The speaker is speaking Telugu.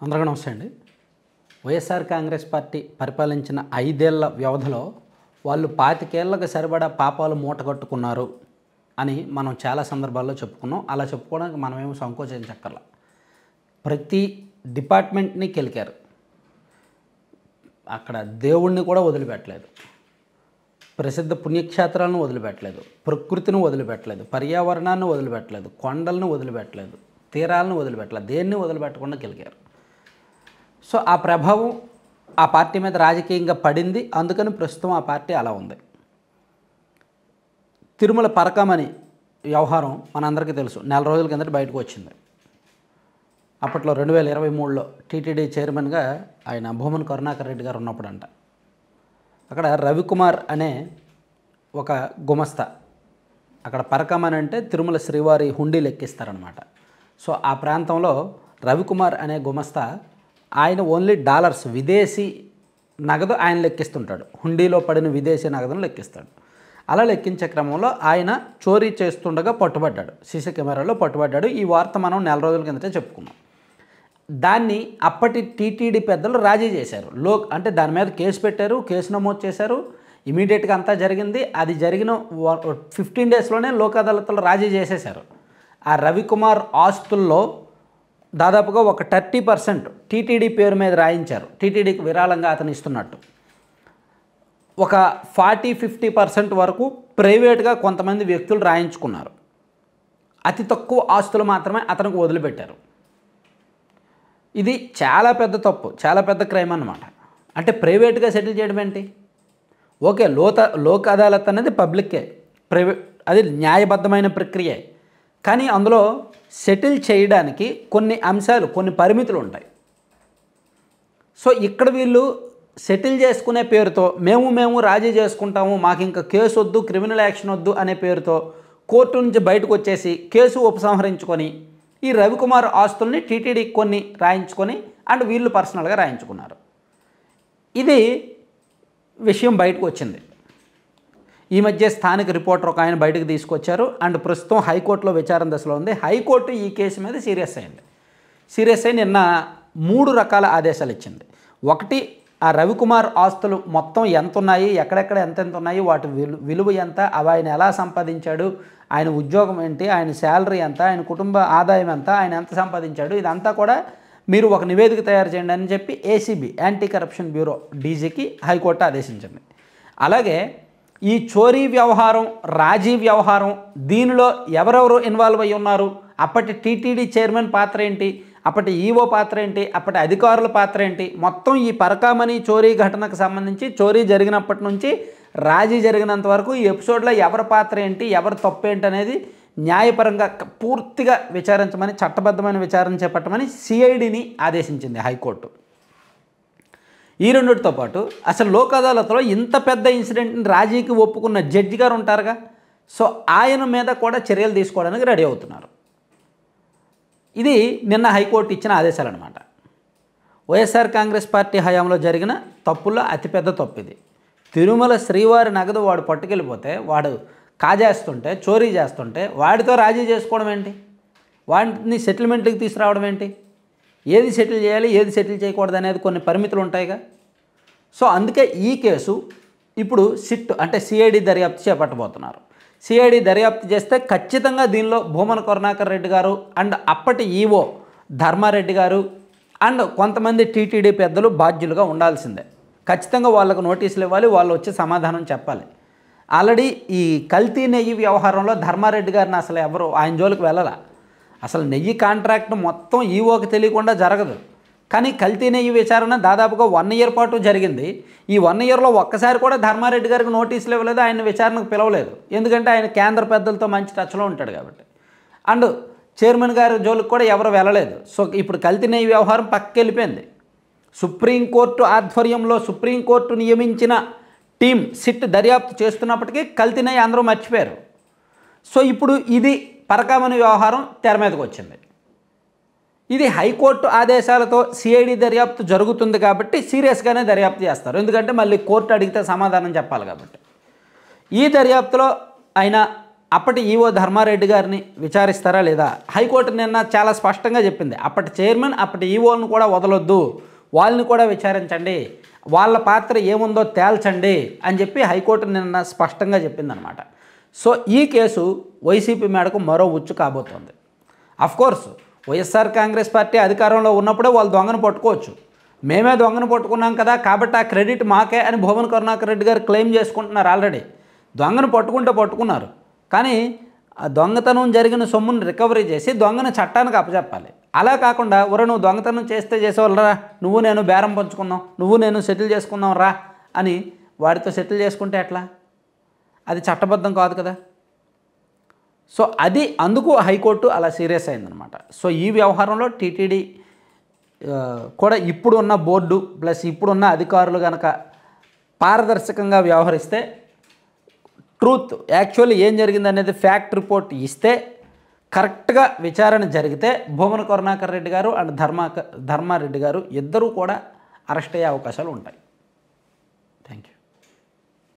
అందరికీ నమస్తే అండి. వైఎస్ఆర్ కాంగ్రెస్ పార్టీ పరిపాలించిన 5 ఏళ్ల వ్యవధిలో వాళ్ళు 25 ఏళ్లకు సరిపడా పాపాలు మూటగట్టుకున్నారు అని మనం చాలా సందర్భాల్లో చెప్పుకున్నాం. అలా చెప్పుకోవడానికి మనమేమో సంకోచించక్కర్లా. ప్రతి డిపార్ట్మెంట్ని కెలికారు. అక్కడ దేవుణ్ణి కూడా వదిలిపెట్టలేదు, ప్రసిద్ధ పుణ్యక్షేత్రాలను వదిలిపెట్టలేదు, ప్రకృతిని వదిలిపెట్టలేదు, పర్యావరణాన్ని వదిలిపెట్టలేదు, కొండలను వదిలిపెట్టలేదు, తీరాలను వదిలిపెట్టలేదు, దేన్ని వదిలిపెట్టకుండా కెలికారు. సో ఆ ప్రభావం ఆ పార్టీ మీద రాజకీయంగా పడింది. అందుకని ప్రస్తుతం ఆ పార్టీ అలా ఉంది. తిరుమల పరకామణి వ్యవహారం మనందరికీ తెలుసు. నెల రోజుల కిందట బయటకు వచ్చింది. అప్పట్లో 2023లో టీటీడీ చైర్మన్గా ఆయన భూమన్ కరుణాకర్ రెడ్డి గారు ఉన్నప్పుడు అంట. అక్కడ రవికుమార్ అనే ఒక గుమస్తా, అక్కడ పరకామణి అంటే తిరుమల శ్రీవారి హుండీ లెక్కిస్తారనమాట. సో ఆ ప్రాంతంలో రవికుమార్ అనే గుమస్తా ఆయన ఓన్లీ డాలర్స్, విదేశీ నగదు ఆయన లెక్కిస్తుంటాడు. హుండీలో పడిన విదేశీ నగదును లెక్కిస్తాడు. అలా లెక్కించే క్రమంలో ఆయన చోరీ చేస్తుండగా పట్టుబడ్డాడు. సీసీ కెమెరాలో పట్టుబడ్డాడు. ఈ వార్త మనం నెల రోజుల కిందటే చెప్పుకున్నాం. దాన్ని అప్పటి టీటీడీ పెద్దలు రాజీ చేశారు. అంటే దాని మీద కేసు పెట్టారు, కేసు నమోదు చేశారు. ఇమీడియట్గా అంతా జరిగింది. అది జరిగిన 15 డేస్లోనే లోక్ అదాలత్లో రాజీ చేసేశారు. ఆ రవికుమార్ ఆస్తుల్లో దాదాపుగా ఒక 30% టీటీడీ పేరు మీద రాయించారు. టీటీడీకి విరాళంగా అతను ఇస్తున్నట్టు. ఒక 40-50% వరకు ప్రైవేట్గా కొంతమంది వ్యక్తులు రాయించుకున్నారు. అతి తక్కువ ఆస్తులు మాత్రమే అతనికి వదిలిపెట్టారు. ఇది చాలా పెద్ద తప్పు, చాలా పెద్ద క్రైమ్ అన్నమాట. అంటే ప్రైవేట్గా సెటిల్ చేయడం ఏంటి? ఓకే, లోక్ అదాలత్ అనేది పబ్లిక్కే, అది న్యాయబద్ధమైన ప్రక్రియే. కానీ అందులో సెటిల్ చేయడానికి కొన్ని అంశాలు, కొన్ని పరిమితులు ఉంటాయి. సో ఇక్కడ వీళ్ళు సెటిల్ చేసుకునే పేరుతో మేము రాజీ చేసుకుంటాము, మాకు ఇంకా కేసు వద్దు, క్రిమినల్ యాక్షన్ వద్దు అనే పేరుతో కోర్టు నుంచి బయటకు వచ్చేసి కేసు ఉపసంహరించుకొని ఈ రవికుమార్ ఆస్తుల్ని టీటీడీకి కొన్ని రాయించుకొని అండ్ వీళ్ళు పర్సనల్గా రాయించుకున్నారు. ఇది విషయం బయటకు వచ్చింది. ఈ మధ్య స్థానిక రిపోర్టర్ ఒక ఆయన బయటకు తీసుకొచ్చారు. అండ్ ప్రస్తుతం హైకోర్టులో విచారణ దశలో ఉంది. హైకోర్టు ఈ కేసు మీద సీరియస్ అయి నిన్న 3 రకాల ఆదేశాలు ఇచ్చింది. ఒకటి, ఆ రవికుమార్ ఆస్తులు మొత్తం ఎంత ఉన్నాయి, ఎక్కడెక్కడ ఎంతెంత ఉన్నాయి, వాటి విలువ ఎంత, అవి ఆయన ఎలా సంపాదించాడు, ఆయన ఉద్యోగం ఏంటి, ఆయన శాలరీ ఎంత, ఆయన కుటుంబ ఆదాయం ఎంత, ఆయన ఎంత సంపాదించాడు, ఇదంతా కూడా మీరు ఒక నివేదిక తయారు చేయండి అని చెప్పి ఏసీబీ, యాంటీ కరప్షన్ బ్యూరో డీజీకి హైకోర్టు ఆదేశించింది. అలాగే ఈ చోరీ వ్యవహారం, రాజీ వ్యవహారం, దీనిలో ఎవరెవరు ఇన్వాల్వ్ అయ్యి ఉన్నారు, అప్పటి టీటీడీ చైర్మన్ పాత్ర ఏంటి, అప్పటి ఈవో పాత్ర ఏంటి, అప్పటి అధికారుల పాత్ర ఏంటి, మొత్తం ఈ పరకామణి చోరీ ఘటనకు సంబంధించి చోరీ జరిగినప్పటి నుంచి రాజీ జరిగినంత వరకు ఈ ఎపిసోడ్లో ఎవరి పాత్ర ఏంటి, ఎవరి తప్పు ఏంటి అనేది న్యాయపరంగా పూర్తిగా విచారించమని, చట్టబద్ధమైన విచారణ చేపట్టమని సిఐడిని ఆదేశించింది హైకోర్టు. ఈ రెండిటితో పాటు అసలు లోక్ అదాలత్లో ఇంత పెద్ద ఇన్సిడెంట్ని రాజీకి ఒప్పుకున్న జడ్జి గారు ఉంటారుగా, సో ఆయన మీద కూడా చర్యలు తీసుకోవడానికి రెడీ అవుతున్నారు. ఇది నిన్న హైకోర్టు ఇచ్చిన ఆదేశాలు అనమాట. వైఎస్ఆర్ కాంగ్రెస్ పార్టీ హయాంలో జరిగిన తప్పుల్లో అతిపెద్ద తప్పు ఇది. తిరుమల శ్రీవారి నగదు వాడు పట్టుకెళ్ళిపోతే, వాడు కాజేస్తుంటే, చోరీ చేస్తుంటే వాడితో రాజీ చేసుకోవడం ఏంటి, వాడిని సెటిల్మెంట్కి తీసుకురావడం ఏంటి, ఏది సెటిల్ చేయాలి, ఏది సెటిల్ చేయకూడదు అనేది కొన్ని పరిమితులు ఉంటాయిగా. సో అందుకే ఈ కేసు ఇప్పుడు సిట్ అంటే సిఐడి దర్యాప్తు చేపట్టబోతున్నారు. సిఐడి దర్యాప్తు చేస్తే ఖచ్చితంగా దీనిలో భూమన్ కరుణాకర్ రెడ్డి గారు అండ్ అప్పటి ఈవో ధర్మారెడ్డి గారు అండ్ కొంతమంది టీటీడీ పెద్దలు బాధ్యులుగా ఉండాల్సిందే. ఖచ్చితంగా వాళ్ళకు నోటీసులు ఇవ్వాలి, వాళ్ళు వచ్చి సమాధానం చెప్పాలి. ఆల్రెడీ ఈ కల్తీ నెయ్యి వ్యవహారంలో ధర్మారెడ్డి గారిని అసలు ఎవరు ఆయన జోలికి వెళ్ళాల. అసలు నెయ్యి కాంట్రాక్ట్ మొత్తం ఈవోకి తెలియకుండా జరగదు. కానీ కల్తీ నెయ్యి విచారణ దాదాపుగా 1 ఇయర్ పాటు జరిగింది. ఈ 1 ఇయర్లో ఒక్కసారి కూడా ధర్మారెడ్డి గారికి నోటీసులు ఇవ్వలేదు, ఆయన విచారణకు పిలవలేదు. ఎందుకంటే ఆయన కేంద్ర పెద్దలతో మంచి టచ్లో ఉంటాడు కాబట్టి. అండ్ చైర్మన్ గారి జోలికి కూడా ఎవరు వెళ్ళలేదు. సో ఇప్పుడు కల్తీ నెయ్యి వ్యవహారం పక్కకి వెళ్ళిపోయింది. సుప్రీంకోర్టు ఆధ్వర్యంలో సుప్రీంకోర్టు నియమించిన టీం సిట్ దర్యాప్తు చేస్తున్నప్పటికీ కల్తీ నెయ్యి అందరూ మర్చిపోయారు. సో ఇప్పుడు ఇది పరకామణి వ్యవహారం తెర మీదకి వచ్చింది. ఇది హైకోర్టు ఆదేశాలతో సిఐడి దర్యాప్తు జరుగుతుంది కాబట్టి సీరియస్గానే దర్యాప్తు చేస్తారు. ఎందుకంటే మళ్ళీ కోర్టు అడిగితే సమాధానం చెప్పాలి కాబట్టి. ఈ దర్యాప్తులో ఆయన అప్పటి ఈవో ధర్మారెడ్డి గారిని విచారిస్తారా లేదా? హైకోర్టు నిన్న చాలా స్పష్టంగా చెప్పింది, అప్పటి చైర్మన్ అప్పటి ఈవోలను కూడా వదలొద్దు, వాళ్ళని కూడా విచారించండి, వాళ్ళ పాత్ర ఏముందో తేల్చండి అని చెప్పి హైకోర్టు నిన్న స్పష్టంగా చెప్పిందనమాట. సో ఈ కేసు వైసీపీ మేడకు మరో ఉచ్చు కాబోతోంది. అఫ్కోర్స్ వైఎస్ఆర్ కాంగ్రెస్ పార్టీ అధికారంలో ఉన్నప్పుడే వాళ్ళు దొంగను పట్టుకోవచ్చు, మేమే దొంగను పట్టుకున్నాం కదా కాబట్టి ఆ క్రెడిట్ మాకే అని భూమన కరుణాకర్ రెడ్డి గారు క్లెయిమ్ చేసుకుంటున్నారు. ఆల్రెడీ దొంగను పట్టుకున్నారు, కానీ ఆ దొంగతనం జరిగిన సొమ్మును రికవరీ చేసి దొంగను చట్టానికి అప్పచెప్పాలి. అలా కాకుండా నువ్వు దొంగతనం చేస్తే చేసేవాళ్ళరా, నువ్వు నేను బేరం పంచుకుందాం, నువ్వు నేను సెటిల్ చేసుకుందాం రా అని వాడితో సెటిల్ చేసుకుంటే ఎట్లా? అది చట్టబద్ధం కాదు కదా. సో అది అందుకు హైకోర్టు అలా సీరియస్ అయిందనమాట. సో ఈ వ్యవహారంలో టీటీడీ కూడా ఇప్పుడున్న బోర్డు ప్లస్ ఇప్పుడున్న అధికారులు కనుక పారదర్శకంగా వ్యవహరిస్తే, ట్రూత్ యాక్చువల్లీ ఏం జరిగింది అనేది ఫ్యాక్ట్ రిపోర్ట్ ఇస్తే, కరెక్ట్గా విచారణ జరిగితే భూమన కరుణాకర్ రెడ్డి గారు అండ్ ధర్మారెడ్డి గారు ఇద్దరూ కూడా అరెస్ట్ అయ్యే అవకాశాలు ఉంటాయి.